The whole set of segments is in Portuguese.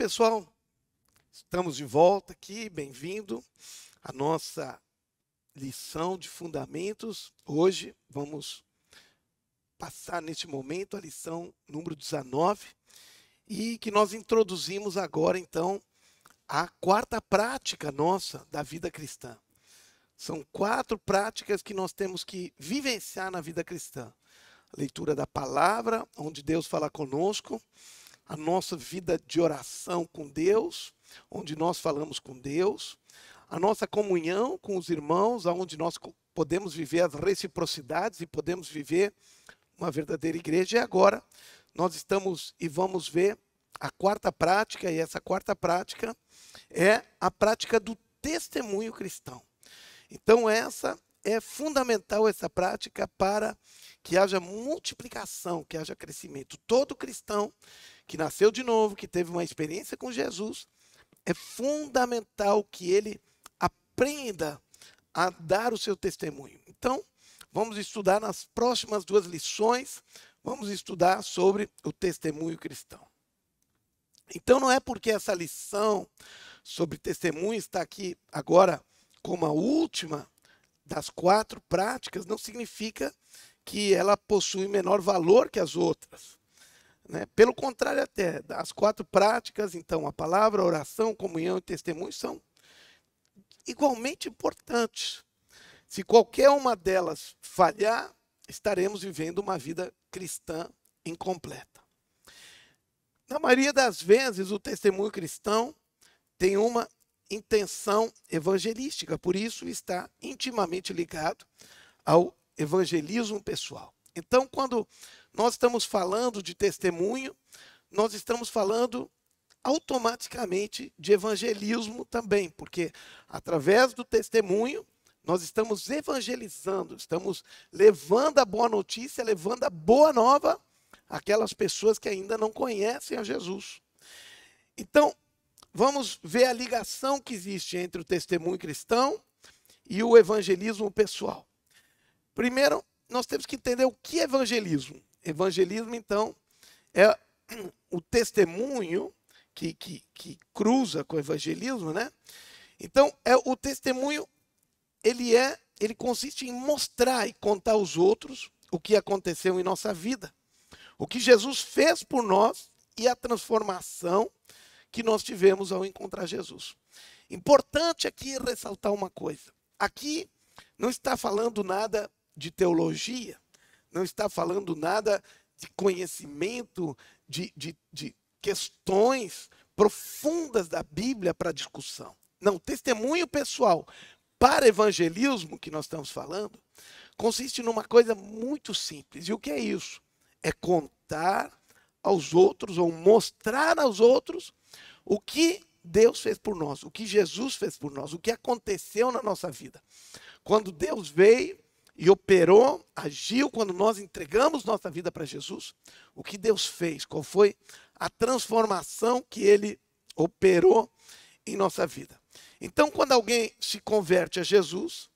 pessoal, estamos de volta aqui, bem-vindo à nossa lição de fundamentos. Hoje vamos passar neste momento a lição número 19 e que nós introduzimos agora então a quarta prática nossa da vida cristã. São 4 práticas que nós temos que vivenciar na vida cristã. A leitura da palavra, onde Deus fala conosco, a nossa vida de oração com Deus, onde nós falamos com Deus, a nossa comunhão com os irmãos, onde nós podemos viver as reciprocidades e podemos viver uma verdadeira igreja. E agora nós estamos e vamos ver a quarta prática, e essa quarta prática é a prática do testemunho cristão. Então essa é fundamental, essa prática, para que haja multiplicação, que haja crescimento. Todo cristão que nasceu de novo, que teve uma experiência com Jesus, é fundamental que ele aprenda a dar o seu testemunho. Então, vamos estudar nas próximas 2 lições, vamos estudar sobre o testemunho cristão. Então, não é porque essa lição sobre testemunho está aqui agora como a última das 4 práticas, não significa que ela possui menor valor que as outras. Pelo contrário, até, as 4 práticas, então, a palavra, a oração, comunhão e testemunho são igualmente importantes. Se qualquer uma delas falhar, estaremos vivendo uma vida cristã incompleta. Na maioria das vezes, o testemunho cristão tem uma intenção evangelística, por isso está intimamente ligado ao evangelismo pessoal. Então, quando nós estamos falando de testemunho, nós estamos falando automaticamente de evangelismo também, porque através do testemunho nós estamos evangelizando, estamos levando a boa notícia, levando a boa nova àquelas pessoas que ainda não conhecem a Jesus. Então, vamos ver a ligação que existe entre o testemunho cristão e o evangelismo pessoal. Primeiro, nós temos que entender o que é evangelismo. Evangelismo, então, é o testemunho que cruza com o evangelismo, né? Então, o testemunho, ele consiste em mostrar e contar aos outros o que aconteceu em nossa vida, o que Jesus fez por nós e a transformação que nós tivemos ao encontrar Jesus. Importante aqui ressaltar uma coisa. Aqui não está falando nada de teologia, não está falando nada de conhecimento, de questões profundas da Bíblia para discussão. Não, testemunho pessoal para evangelismo, que nós estamos falando, consiste numa coisa muito simples. E o que é isso? É contar aos outros, ou mostrar aos outros, o que Deus fez por nós, o que Jesus fez por nós, o que aconteceu na nossa vida. Quando Deus veio e operou, agiu, quando nós entregamos nossa vida para Jesus, o que Deus fez, qual foi a transformação que Ele operou em nossa vida. Então, quando alguém se converte a Jesus,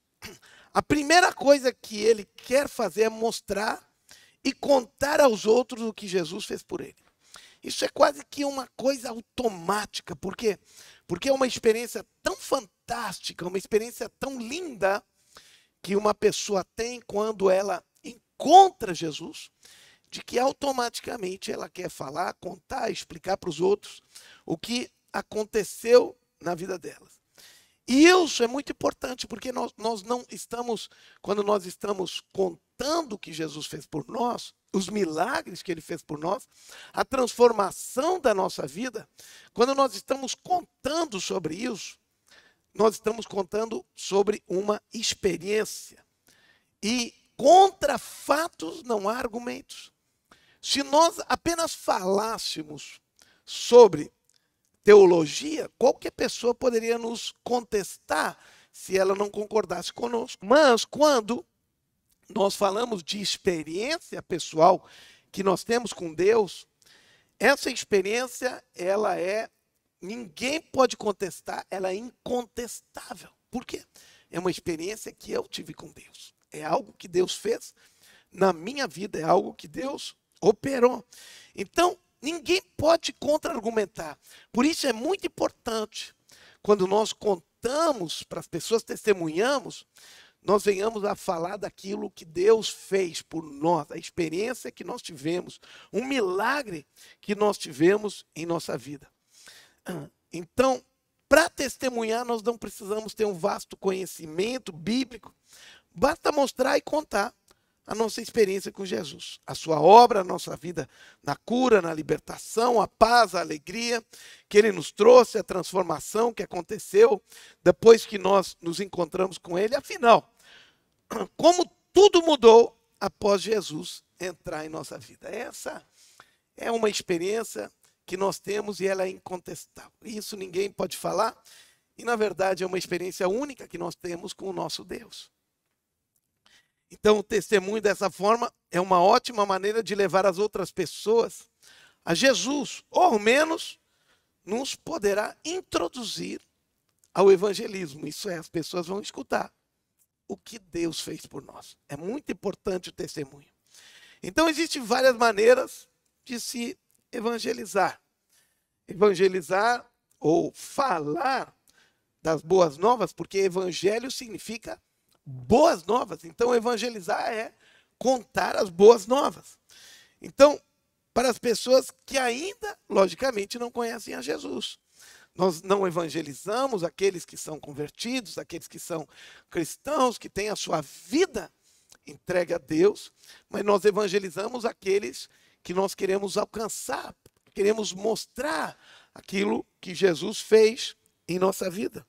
a primeira coisa que ele quer fazer é mostrar e contar aos outros o que Jesus fez por ele. Isso é quase que uma coisa automática. Por quê? Porque é uma experiência tão fantástica, uma experiência tão linda que uma pessoa tem quando ela encontra Jesus, de que automaticamente ela quer falar, contar, explicar para os outros o que aconteceu na vida delas. E isso é muito importante, porque nós não estamos, quando nós estamos contando o que Jesus fez por nós, os milagres que Ele fez por nós, a transformação da nossa vida, quando nós estamos contando sobre isso, nós estamos contando sobre uma experiência. E contra fatos não há argumentos. Se nós apenas falássemos sobre teologia, qualquer pessoa poderia nos contestar se ela não concordasse conosco. Mas quando nós falamos de experiência pessoal que nós temos com Deus, essa experiência, ninguém pode contestar, ela é incontestável. Por quê? É uma experiência que eu tive com Deus. É algo que Deus fez na minha vida, é algo que Deus operou. Então, ninguém pode contra-argumentar. Por isso é muito importante, quando nós contamos para as pessoas, testemunhamos, nós venhamos a falar daquilo que Deus fez por nós, a experiência que nós tivemos, um milagre que nós tivemos em nossa vida. Então, para testemunhar, nós não precisamos ter um vasto conhecimento bíblico, basta mostrar e contar a nossa experiência com Jesus, a sua obra, a nossa vida na cura, na libertação, a paz, a alegria que Ele nos trouxe, a transformação que aconteceu depois que nós nos encontramos com Ele. Afinal, como tudo mudou após Jesus entrar em nossa vida. Essa é uma experiência que nós temos e ela é incontestável. Isso ninguém pode falar e, na verdade, é uma experiência única que nós temos com o nosso Deus. Então, o testemunho dessa forma é uma ótima maneira de levar as outras pessoas a Jesus, ou ao menos nos poderá introduzir ao evangelismo. Isso é, as pessoas vão escutar o que Deus fez por nós. É muito importante o testemunho. Então, existem várias maneiras de se evangelizar. Evangelizar ou falar das boas novas, porque evangelho significa boas novas. Então, evangelizar é contar as boas novas. Então, para as pessoas que ainda, logicamente, não conhecem a Jesus. Nós não evangelizamos aqueles que são convertidos, aqueles que são cristãos, que têm a sua vida entregue a Deus, mas nós evangelizamos aqueles que nós queremos alcançar, queremos mostrar aquilo que Jesus fez em nossa vida.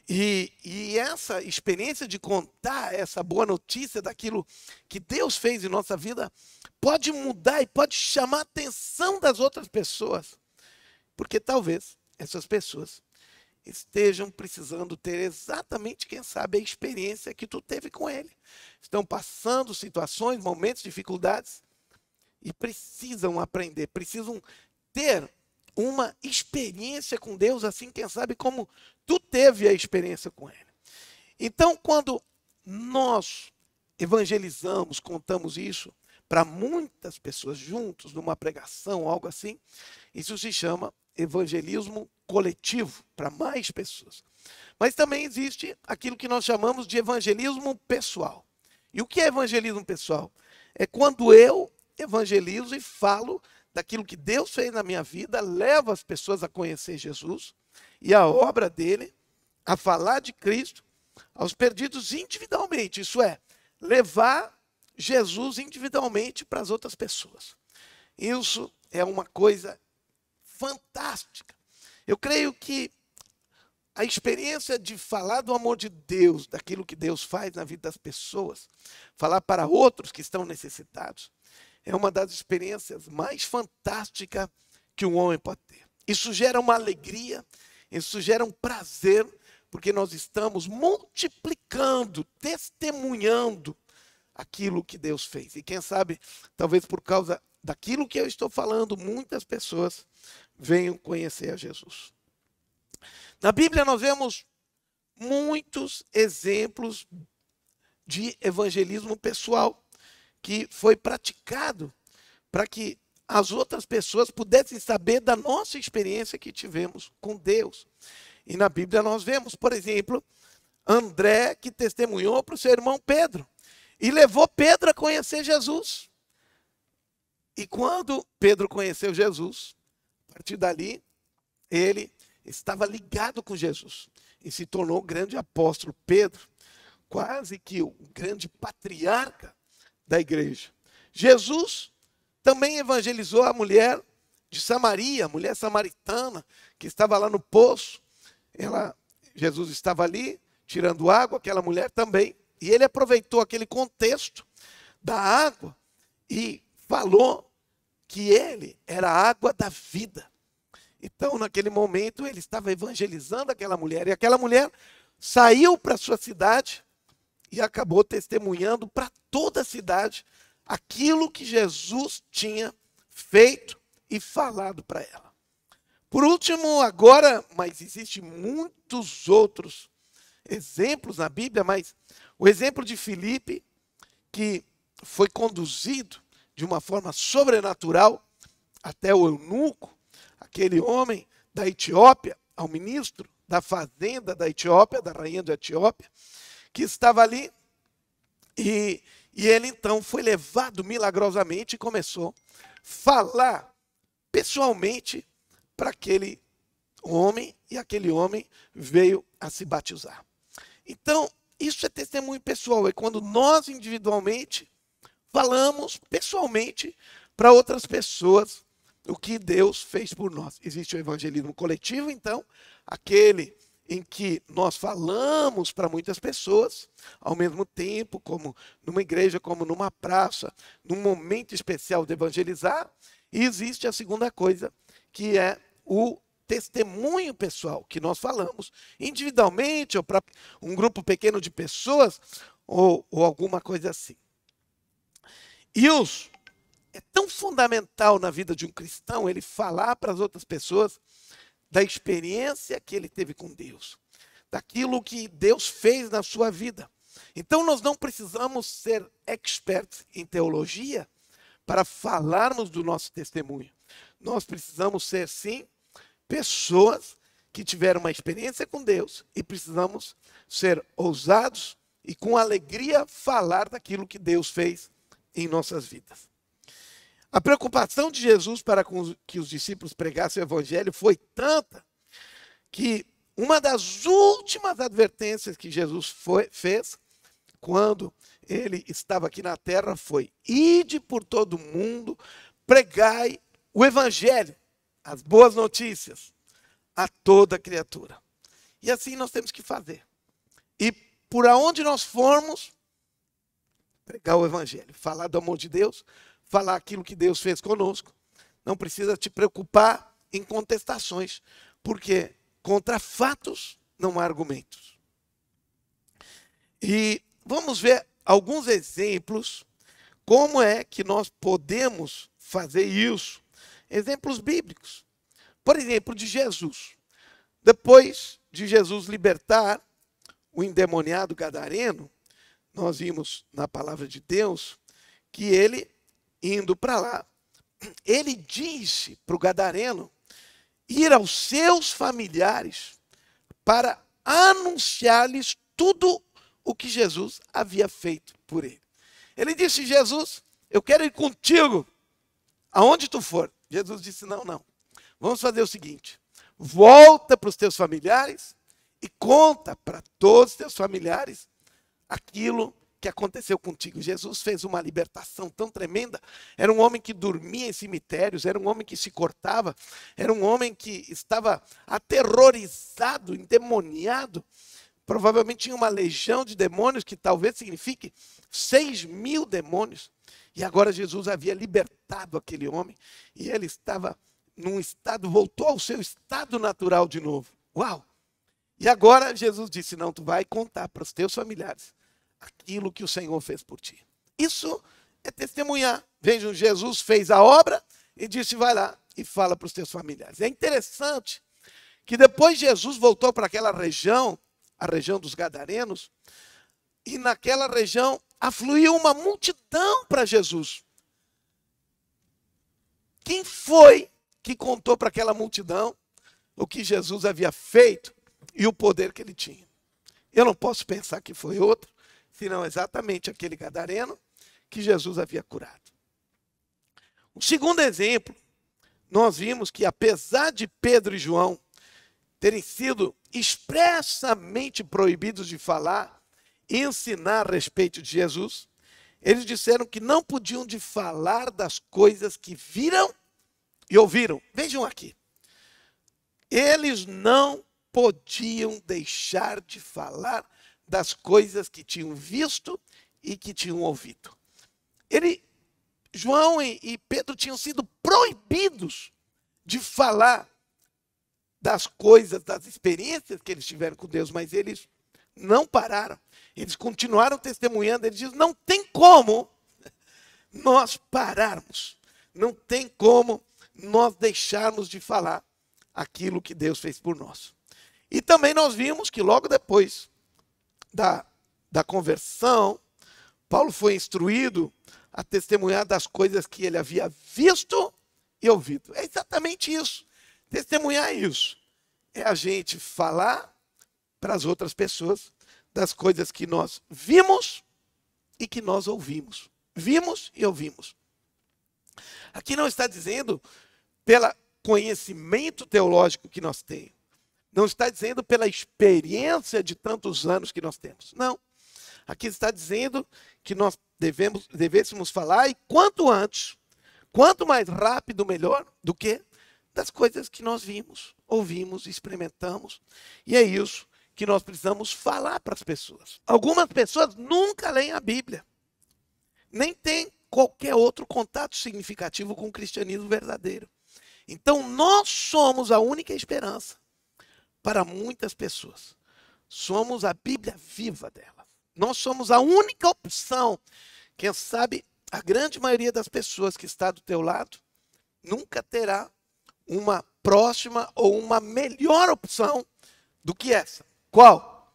E essa experiência de contar essa boa notícia daquilo que Deus fez em nossa vida pode mudar e pode chamar a atenção das outras pessoas. Porque talvez essas pessoas estejam precisando ter exatamente, quem sabe, a experiência que tu teve com Ele. Estão passando situações, momentos, dificuldades e precisam aprender, precisam ter uma experiência com Deus, assim, quem sabe, como tu teve a experiência com Ele. Então, quando nós evangelizamos, contamos isso para muitas pessoas juntos, numa pregação, algo assim, isso se chama evangelismo coletivo, para mais pessoas. Mas também existe aquilo que nós chamamos de evangelismo pessoal. E o que é evangelismo pessoal? É quando eu evangelizo e falo daquilo que Deus fez na minha vida, levo as pessoas a conhecer Jesus e a obra dele, a falar de Cristo aos perdidos individualmente. Isso é, levar Jesus individualmente para as outras pessoas. Isso é uma coisa fantástica. Eu creio que a experiência de falar do amor de Deus, daquilo que Deus faz na vida das pessoas, falar para outros que estão necessitados, é uma das experiências mais fantásticas que um homem pode ter. Isso gera uma alegria, isso gera um prazer, porque nós estamos multiplicando, testemunhando aquilo que Deus fez. E quem sabe, talvez por causa daquilo que eu estou falando, muitas pessoas venham conhecer a Jesus. Na Bíblia nós vemos muitos exemplos de evangelismo pessoal que foi praticado para que as outras pessoas pudessem saber da nossa experiência que tivemos com Deus. E na Bíblia nós vemos, por exemplo, André, que testemunhou para o seu irmão Pedro e levou Pedro a conhecer Jesus. E quando Pedro conheceu Jesus, a partir dali, ele estava ligado com Jesus e se tornou o grande apóstolo Pedro, quase que o grande patriarca da igreja. Jesus também evangelizou a mulher de Samaria, a mulher samaritana, que estava lá no poço. Jesus estava ali, tirando água, aquela mulher também, e ele aproveitou aquele contexto da água e falou que ele era a água da vida. Então, naquele momento, ele estava evangelizando aquela mulher, e aquela mulher saiu para a sua cidade e acabou testemunhando para toda a cidade aquilo que Jesus tinha feito e falado para ela. Por último, agora, mas existem muitos outros exemplos na Bíblia, mas o exemplo de Filipe, que foi conduzido de uma forma sobrenatural até o eunuco, aquele homem da Etiópia, ao ministro da fazenda da Etiópia, da rainha da Etiópia, que estava ali, e ele então foi levado milagrosamente e começou a falar pessoalmente para aquele homem, e aquele homem veio a se batizar. Então, isso é testemunho pessoal, é quando nós individualmente falamos pessoalmente para outras pessoas o que Deus fez por nós. Existe o evangelismo coletivo, então, aquele em que nós falamos para muitas pessoas, ao mesmo tempo, como numa igreja, como numa praça, num momento especial de evangelizar. E existe a segunda coisa, que é o testemunho pessoal, que nós falamos individualmente, ou para um grupo pequeno de pessoas, ou alguma coisa assim. E é tão fundamental na vida de um cristão ele falar para as outras pessoas da experiência que ele teve com Deus, daquilo que Deus fez na sua vida. Então nós não precisamos ser experts em teologia para falarmos do nosso testemunho. Nós precisamos ser, sim, pessoas que tiveram uma experiência com Deus e precisamos ser ousados e com alegria falar daquilo que Deus fez em nossas vidas. A preocupação de Jesus para que os discípulos pregassem o evangelho foi tanta que uma das últimas advertências que Jesus fez quando ele estava aqui na terra foi: ide por todo mundo, pregai o evangelho, as boas notícias, a toda criatura. E assim nós temos que fazer. E por aonde nós formos, pregar o evangelho, falar do amor de Deus, falar aquilo que Deus fez conosco. Não precisa te preocupar em contestações, porque contra fatos não há argumentos. E vamos ver alguns exemplos, como é que nós podemos fazer isso. Exemplos bíblicos. Por exemplo, de Jesus. Depois de Jesus libertar o endemoniado gadareno, nós vimos na palavra de Deus que ele, indo para lá, ele disse para o gadareno ir aos seus familiares para anunciar-lhes tudo o que Jesus havia feito por ele. Ele disse: Jesus, eu quero ir contigo aonde tu for. Jesus disse: não. Vamos fazer o seguinte: volta para os teus familiares e conta para todos os teus familiares aquilo que aconteceu contigo. Jesus fez uma libertação tão tremenda. Era um homem que dormia em cemitérios, era um homem que se cortava, era um homem que estava aterrorizado, endemoniado. Provavelmente tinha uma legião de demônios, que talvez signifique 6.000 demônios. E agora Jesus havia libertado aquele homem, e ele estava num estado, voltou ao seu estado natural de novo. Uau! E agora Jesus disse: não, tu vai contar para os teus familiares aquilo que o Senhor fez por ti. Isso é testemunhar. Vejam, Jesus fez a obra e disse: vai lá e fala para os teus familiares. É interessante que depois Jesus voltou para aquela região, a região dos Gadarenos, e naquela região afluiu uma multidão para Jesus. Quem foi que contou para aquela multidão o que Jesus havia feito e o poder que ele tinha? Eu não posso pensar que foi outro, senão exatamente aquele gadareno que Jesus havia curado. O segundo exemplo, nós vimos que apesar de Pedro e João terem sido expressamente proibidos de falar e ensinar a respeito de Jesus, eles disseram que não podiam de falar das coisas que viram e ouviram. Vejam aqui. Eles não podiam deixar de falar das coisas que tinham visto e que tinham ouvido. João e Pedro tinham sido proibidos de falar das coisas, das experiências que eles tiveram com Deus, mas eles não pararam. Eles continuaram testemunhando. Eles dizem: não tem como nós pararmos, não tem como nós deixarmos de falar aquilo que Deus fez por nós. E também nós vimos que logo depois da conversão, Paulo foi instruído a testemunhar das coisas que ele havia visto e ouvido. É exatamente isso. Testemunhar é isso. É a gente falar para as outras pessoas das coisas que nós vimos e que nós ouvimos. Vimos e ouvimos. Aqui não está dizendo pelo conhecimento teológico que nós temos. Não está dizendo pela experiência de tantos anos que nós temos. Não. Aqui está dizendo que nós devêssemos falar, e quanto antes, quanto mais rápido, melhor, do que das coisas que nós vimos, ouvimos, experimentamos. E é isso que nós precisamos falar para as pessoas. Algumas pessoas nunca leem a Bíblia, nem têm qualquer outro contato significativo com o cristianismo verdadeiro. Então, nós somos a única esperança para muitas pessoas. Somos a Bíblia viva delas. Nós somos a única opção. Quem sabe, a grande maioria das pessoas que está do teu lado nunca terá uma próxima ou uma melhor opção do que essa. Qual?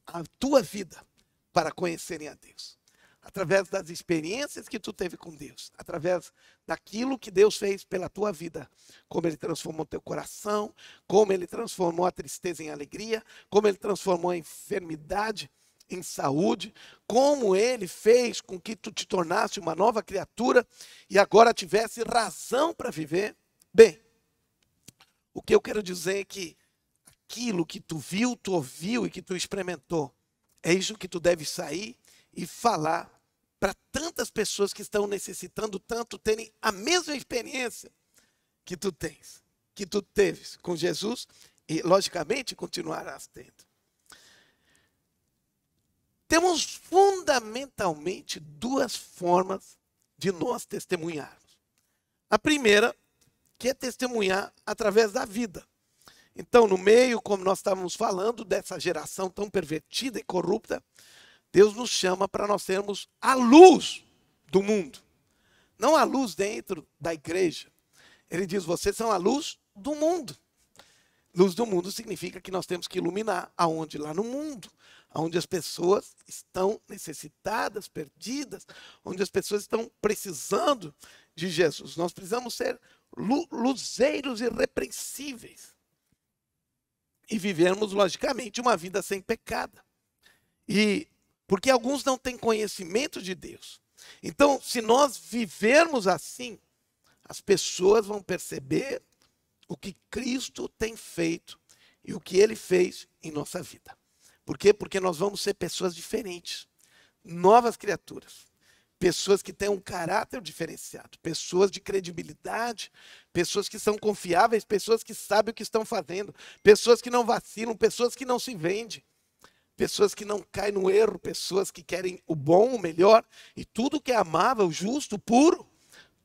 A tua vida para conhecerem a Deus. Através das experiências que tu teve com Deus, através daquilo que Deus fez pela tua vida, como Ele transformou teu coração, como Ele transformou a tristeza em alegria, como Ele transformou a enfermidade em saúde, como Ele fez com que tu te tornasse uma nova criatura e agora tivesse razão para viver. Bem, o que eu quero dizer é que aquilo que tu viu, tu ouviu e que tu experimentou, é isso que tu deve sair e falar para tantas pessoas que estão necessitando tanto terem a mesma experiência que tu tens, que tu teves com Jesus e, logicamente, continuarás tendo. Temos fundamentalmente duas formas de nós testemunharmos. A primeira, que é testemunhar através da vida. Então, no meio, como nós estávamos falando, dessa geração tão pervertida e corrupta, Deus nos chama para nós sermos a luz do mundo. Não a luz dentro da igreja. Ele diz, vocês são a luz do mundo. Luz do mundo significa que nós temos que iluminar aonde? Lá no mundo. Onde as pessoas estão necessitadas, perdidas. Onde as pessoas estão precisando de Jesus. Nós precisamos ser luzeiros irrepreensíveis. E vivermos, logicamente, uma vida sem pecado. Porque alguns não têm conhecimento de Deus. Então, se nós vivermos assim, as pessoas vão perceber o que Cristo tem feito e o que Ele fez em nossa vida. Por quê? Porque nós vamos ser pessoas diferentes, novas criaturas. Pessoas que têm um caráter diferenciado, pessoas de credibilidade, pessoas que são confiáveis, pessoas que sabem o que estão fazendo, pessoas que não vacilam, pessoas que não se vendem. Pessoas que não caem no erro, pessoas que querem o bom, o melhor, e tudo que é amável, justo, puro.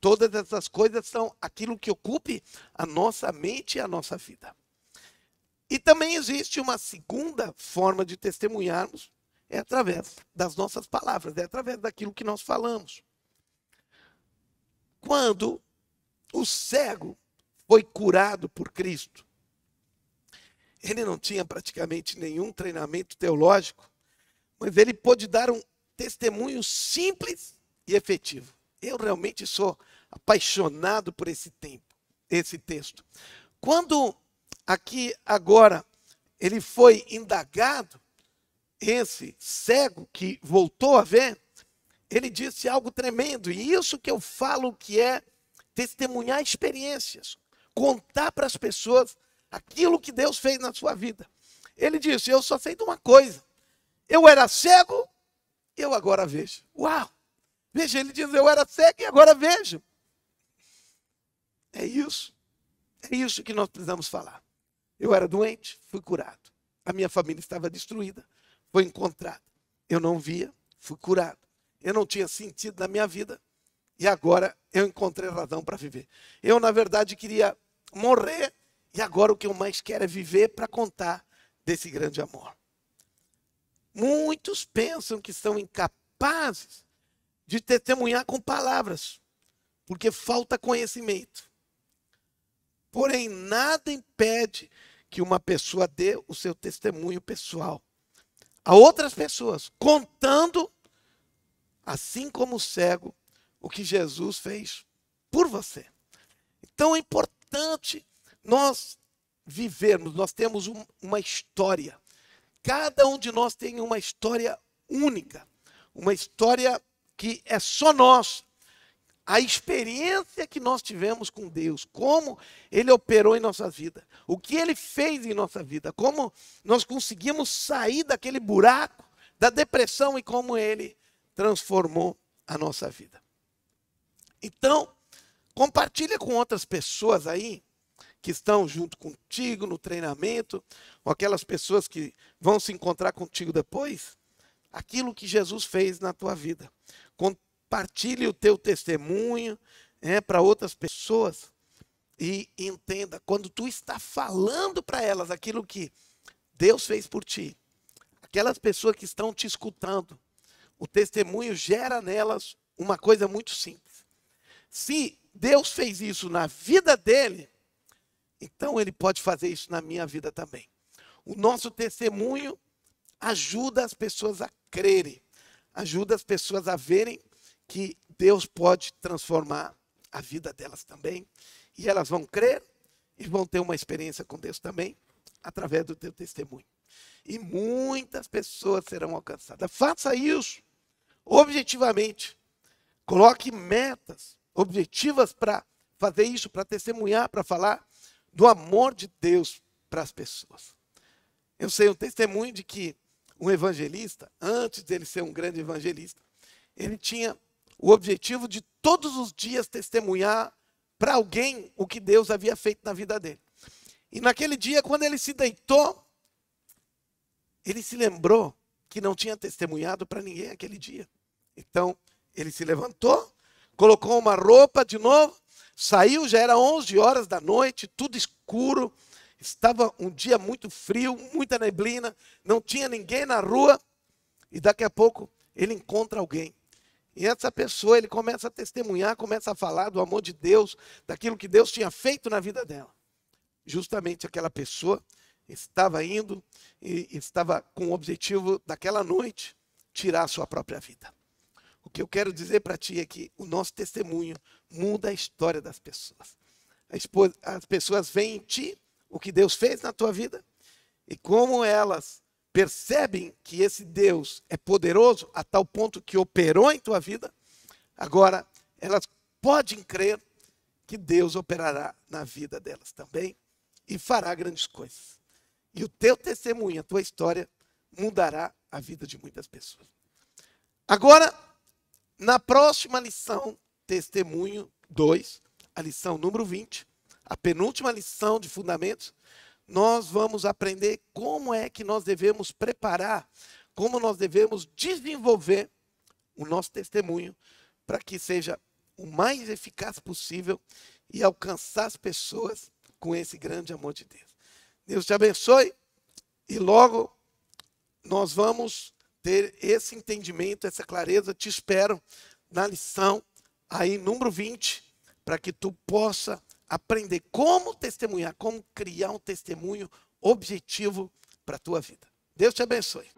Todas essas coisas são aquilo que ocupe a nossa mente e a nossa vida. E também existe uma segunda forma de testemunharmos, é através das nossas palavras, é através daquilo que nós falamos. Quando o cego foi curado por Cristo, ele não tinha praticamente nenhum treinamento teológico, mas ele pôde dar um testemunho simples e efetivo. Eu realmente sou apaixonado por esse texto. Quando aqui agora ele foi indagado, esse cego que voltou a ver, ele disse algo tremendo. E isso que eu falo que é testemunhar experiências, contar para as pessoas aquilo que Deus fez na sua vida. Ele disse, eu só sei de uma coisa. Eu era cego e eu agora vejo. Uau! Veja, ele diz, eu era cego e agora vejo. É isso. É isso que nós precisamos falar. Eu era doente, fui curado. A minha família estava destruída, foi encontrada. Eu não via, fui curado. Eu não tinha sentido na minha vida e agora eu encontrei razão para viver. Eu, na verdade, queria morrer. E agora o que eu mais quero é viver para contar desse grande amor. Muitos pensam que são incapazes de testemunhar com palavras, porque falta conhecimento. Porém, nada impede que uma pessoa dê o seu testemunho pessoal a outras pessoas, contando, assim como o cego, o que Jesus fez por você. Então é importante nós vivermos, nós temos uma história. Cada um de nós tem uma história única, uma história que é só nossa. A experiência que nós tivemos com Deus, como Ele operou em nossa vida, o que Ele fez em nossa vida, como nós conseguimos sair daquele buraco da depressão e como Ele transformou a nossa vida. Então, compartilha com outras pessoas aí que estão junto contigo no treinamento, ou aquelas pessoas que vão se encontrar contigo depois, aquilo que Jesus fez na tua vida. Compartilhe o teu testemunho para outras pessoas e entenda, quando tu está falando para elas aquilo que Deus fez por ti, aquelas pessoas que estão te escutando, o testemunho gera nelas uma coisa muito simples. Se Deus fez isso na vida dele, então Ele pode fazer isso na minha vida também. O nosso testemunho ajuda as pessoas a crerem, ajuda as pessoas a verem que Deus pode transformar a vida delas também. E elas vão crer e vão ter uma experiência com Deus também, através do teu testemunho. E muitas pessoas serão alcançadas. Faça isso objetivamente. Coloque metas objetivas para fazer isso, para testemunhar, para falar do amor de Deus para as pessoas. Eu sei um testemunho de que um evangelista, antes dele ser um grande evangelista, ele tinha o objetivo de todos os dias testemunhar para alguém o que Deus havia feito na vida dele. E naquele dia, quando ele se deitou, ele se lembrou que não tinha testemunhado para ninguém aquele dia. Então, ele se levantou, colocou uma roupa de novo, saiu, já era 11 horas da noite, tudo escuro, estava um dia muito frio, muita neblina, não tinha ninguém na rua, e daqui a pouco ele encontra alguém. E essa pessoa, ele começa a testemunhar, começa a falar do amor de Deus, daquilo que Deus tinha feito na vida dela. Justamente aquela pessoa estava indo e estava com o objetivo daquela noite, tirar a sua própria vida. O que eu quero dizer para ti é que o nosso testemunho muda a história das pessoas. As pessoas veem em ti o que Deus fez na tua vida e como elas percebem que esse Deus é poderoso a tal ponto que operou em tua vida, agora elas podem crer que Deus operará na vida delas também e fará grandes coisas. E o teu testemunho, a tua história, mudará a vida de muitas pessoas. Agora, na próxima lição, testemunho 2, a lição número 20, a penúltima lição de fundamentos, nós vamos aprender como é que nós devemos preparar, como nós devemos desenvolver o nosso testemunho para que seja o mais eficaz possível e alcançar as pessoas com esse grande amor de Deus. Deus te abençoe e logo nós vamos ter esse entendimento, essa clareza. Te espero na lição aí número 20, para que tu possa aprender como testemunhar, como criar um testemunho objetivo para a tua vida. Deus te abençoe.